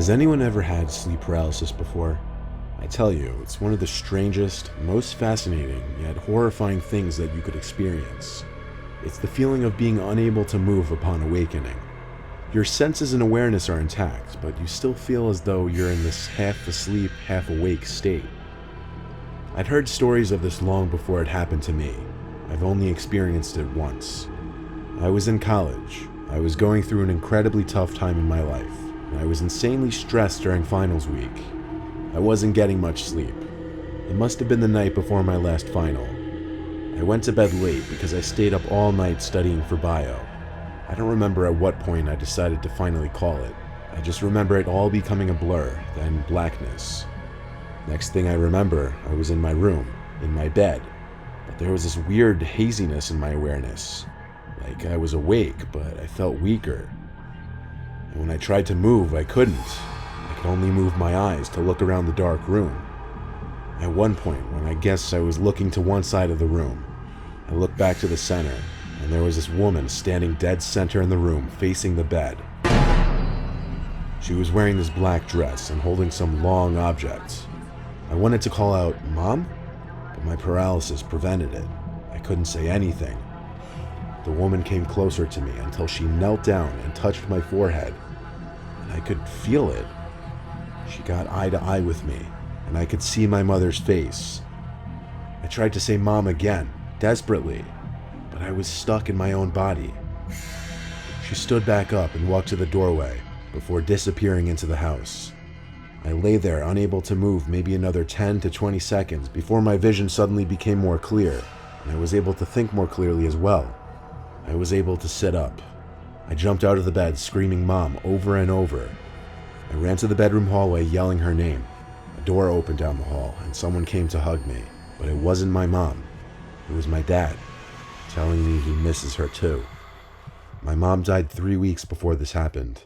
Has anyone ever had sleep paralysis before? I tell you, it's one of the strangest, most fascinating, yet horrifying things that you could experience. It's the feeling of being unable to move upon awakening. Your senses and awareness are intact, but you still feel as though you're in this half-asleep, half-awake state. I'd heard stories of this long before it happened to me. I've only experienced it once. I was in college. I was going through an incredibly tough time in my life. I was insanely stressed during finals week. I wasn't getting much sleep. It must have been the night before my last final. I went to bed late because I stayed up all night studying for bio. I don't remember at what point I decided to finally call it. I just remember it all becoming a blur, then blackness. Next thing I remember, I was in my room, in my bed, but there was this weird haziness in my awareness. Like I was awake, but I felt weaker. And when I tried to move, I couldn't. I could only move my eyes to look around the dark room. At one point, when I guess I was looking to one side of the room, I looked back to the center, and there was this woman standing dead center in the room, facing the bed. She was wearing this black dress and holding some long object. I wanted to call out, "Mom?" but my paralysis prevented it. I couldn't say anything. The woman came closer to me until she knelt down and touched my forehead, and I could feel it. She got eye to eye with me, and I could see my mother's face. I tried to say "Mom" again, desperately, but I was stuck in my own body. She stood back up and walked to the doorway before disappearing into the house. I lay there unable to move maybe another 10 to 20 seconds before my vision suddenly became more clear, and I was able to think more clearly as well. I was able to sit up. I jumped out of the bed screaming "Mom" over and over. I ran to the bedroom hallway yelling her name. A door opened down the hall and someone came to hug me, but it wasn't my mom. It was my dad, telling me he misses her too. My mom died 3 weeks before this happened.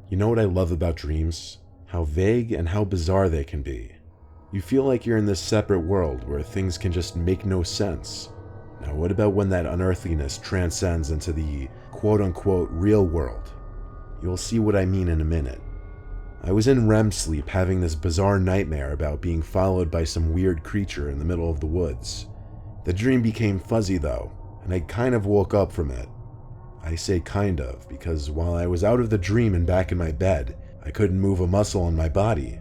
You know what I love about dreams? How vague and how bizarre they can be. You feel like you're in this separate world where things can just make no sense. Now what about when that unearthliness transcends into the quote-unquote real world? You'll see what I mean in a minute. I was in REM sleep having this bizarre nightmare about being followed by some weird creature in the middle of the woods. The dream became fuzzy though, and I kind of woke up from it. I say kind of, because while I was out of the dream and back in my bed, I couldn't move a muscle in my body.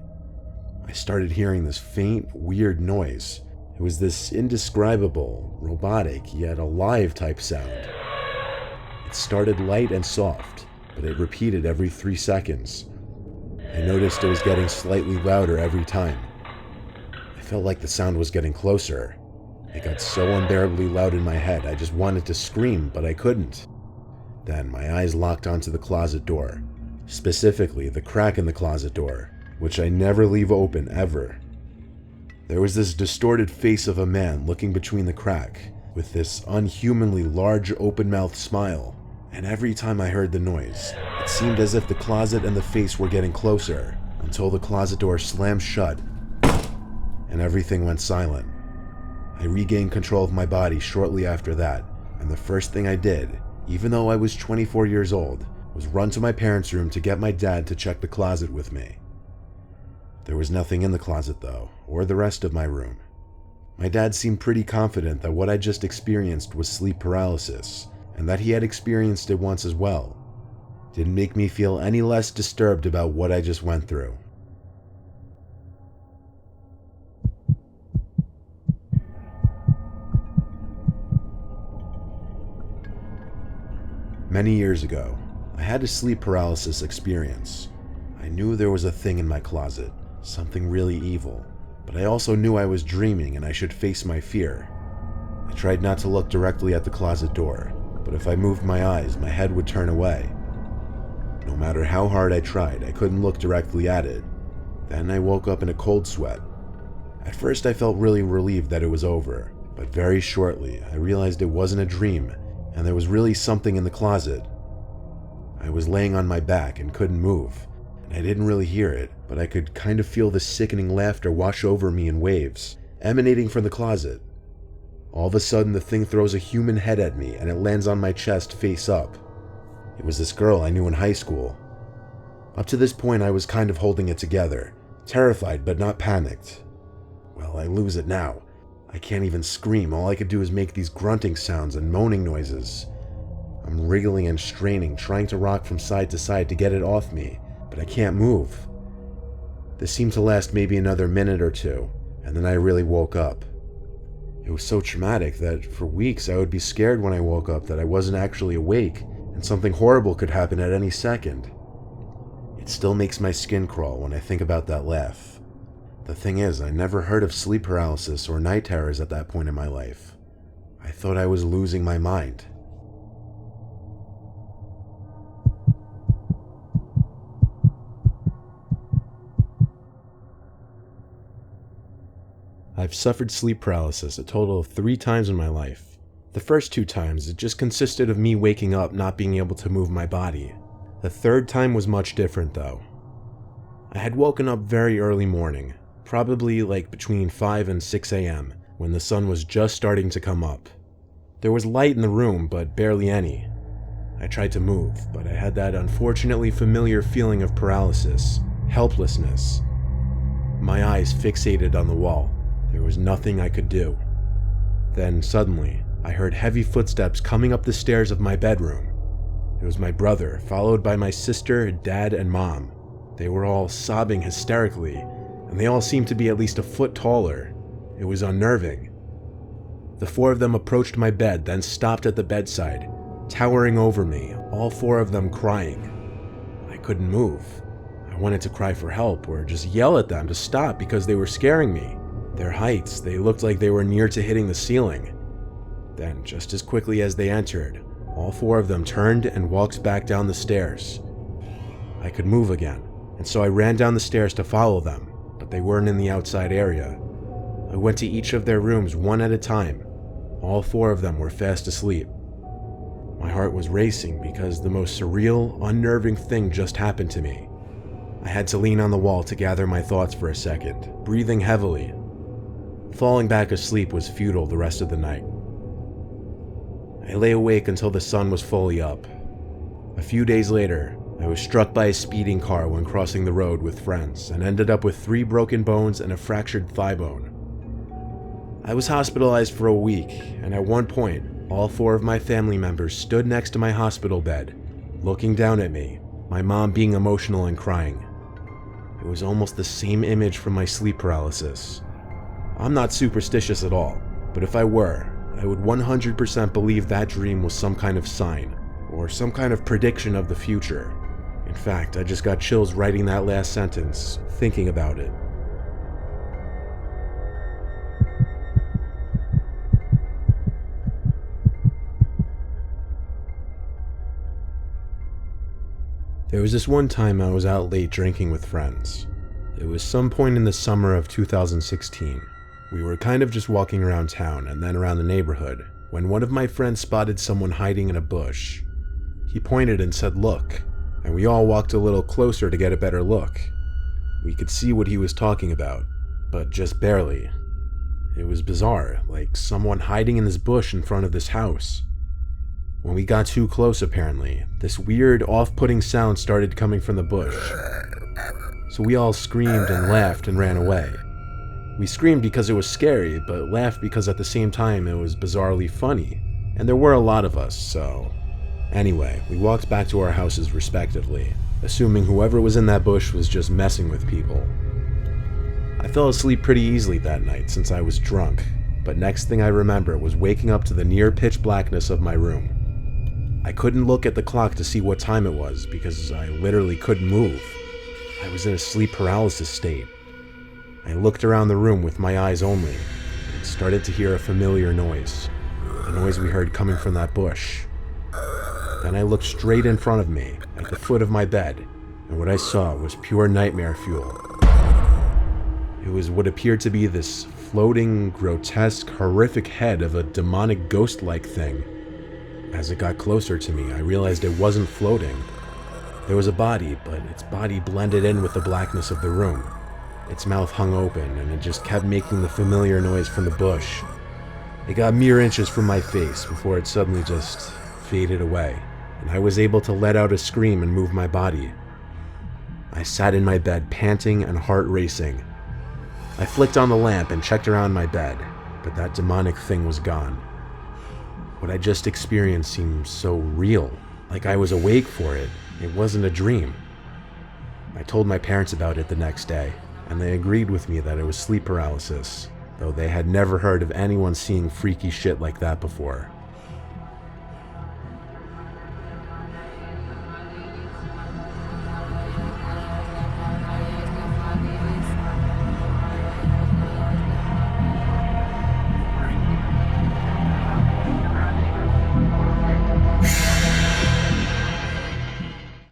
I started hearing this faint, weird noise. It was this indescribable, robotic, yet alive type sound. It started light and soft, but it repeated every 3 seconds. I noticed it was getting slightly louder every time. I felt like the sound was getting closer. It got so unbearably loud in my head, I just wanted to scream, but I couldn't. Then my eyes locked onto the closet door, specifically the crack in the closet door, which I never leave open ever. There was this distorted face of a man looking between the crack, with this unhumanly large open-mouthed smile, and every time I heard the noise, it seemed as if the closet and the face were getting closer, until the closet door slammed shut, and everything went silent. I regained control of my body shortly after that, and the first thing I did, even though I was 24 years old, was run to my parents' room to get my dad to check the closet with me. There was nothing in the closet though, or the rest of my room. My dad seemed pretty confident that what I just experienced was sleep paralysis, and that he had experienced it once as well. Didn't make me feel any less disturbed about what I just went through. Many years ago, I had a sleep paralysis experience. I knew there was a thing in my closet, something really evil, but I also knew I was dreaming and I should face my fear. I tried not to look directly at the closet door, but if I moved my eyes, my head would turn away. No matter how hard I tried, I couldn't look directly at it. Then I woke up in a cold sweat. At first I felt really relieved that it was over, but very shortly I realized it wasn't a dream, and there was really something in the closet. I was laying on my back and couldn't move, and I didn't really hear it, but I could kind of feel the sickening laughter wash over me in waves, emanating from the closet. All of a sudden, the thing throws a human head at me and it lands on my chest face up. It was this girl I knew in high school. Up to this point, I was kind of holding it together, terrified but not panicked. Well, I lose it now. I can't even scream. All I could do is make these grunting sounds and moaning noises. I'm wriggling and straining, trying to rock from side to side to get it off me, but I can't move. This seemed to last maybe another minute or two, and then I really woke up. It was so traumatic that for weeks I would be scared when I woke up that I wasn't actually awake and something horrible could happen at any second. It still makes my skin crawl when I think about that laugh. The thing is, I never heard of sleep paralysis or night terrors at that point in my life. I thought I was losing my mind. I've suffered sleep paralysis a total of 3 times in my life. The first 2 times, it just consisted of me waking up not being able to move my body. The third time was much different though. I had woken up very early morning, probably like between 5 and 6 a.m., when the sun was just starting to come up. There was light in the room, but barely any. I tried to move, but I had that unfortunately familiar feeling of paralysis, helplessness. My eyes fixated on the wall. There was nothing I could do. Then, suddenly, I heard heavy footsteps coming up the stairs of my bedroom. It was my brother, followed by my sister, dad, and mom. They were all sobbing hysterically, and they all seemed to be at least a foot taller. It was unnerving. The 4 of them approached my bed, then stopped at the bedside, towering over me, all 4 of them crying. I couldn't move. I wanted to cry for help or just yell at them to stop because they were scaring me. Their heights, they looked like they were near to hitting the ceiling. Then, just as quickly as they entered, all 4 of them turned and walked back down the stairs. I could move again, and so I ran down the stairs to follow them, but they weren't in the outside area. I went to each of their rooms one at a time. All 4 of them were fast asleep. My heart was racing because the most surreal, unnerving thing just happened to me. I had to lean on the wall to gather my thoughts for a second, breathing heavily. Falling back asleep was futile the rest of the night. I lay awake until the sun was fully up. A few days later, I was struck by a speeding car when crossing the road with friends and ended up with 3 broken bones and a fractured thigh bone. I was hospitalized for a week, and at one point, all 4 of my family members stood next to my hospital bed, looking down at me, my mom being emotional and crying. It was almost the same image from my sleep paralysis. I'm not superstitious at all, but if I were, I would 100% believe that dream was some kind of sign, or some kind of prediction of the future. In fact, I just got chills writing that last sentence, thinking about it. There was this one time I was out late drinking with friends. It was some point in the summer of 2016. We were kind of just walking around town and then around the neighborhood when one of my friends spotted someone hiding in a bush. He pointed and said, "Look," and we all walked a little closer to get a better look. We could see what he was talking about, but just barely. It was bizarre, like someone hiding in this bush in front of this house. When we got too close, apparently, this weird, off-putting sound started coming from the bush. So we all screamed and laughed and ran away. We screamed because it was scary, but laughed because at the same time it was bizarrely funny. And there were a lot of us, so... Anyway, we walked back to our houses respectively, assuming whoever was in that bush was just messing with people. I fell asleep pretty easily that night since I was drunk, but next thing I remember was waking up to the near pitch blackness of my room. I couldn't look at the clock to see what time it was because I literally couldn't move. I was in a sleep paralysis state. I looked around the room with my eyes only and started to hear a familiar noise, the noise we heard coming from that bush. Then I looked straight in front of me, at the foot of my bed, and what I saw was pure nightmare fuel. It was what appeared to be this floating, grotesque, horrific head of a demonic ghost-like thing. As it got closer to me, I realized it wasn't floating. There was a body, but its body blended in with the blackness of the room. Its mouth hung open, and it just kept making the familiar noise from the bush. It got mere inches from my face before it suddenly just faded away, and I was able to let out a scream and move my body. I sat in my bed, panting and heart racing. I flicked on the lamp and checked around my bed, but that demonic thing was gone. What I just experienced seemed so real, like I was awake for it. It wasn't a dream. I told my parents about it the next day, and they agreed with me that it was sleep paralysis, though they had never heard of anyone seeing freaky shit like that before.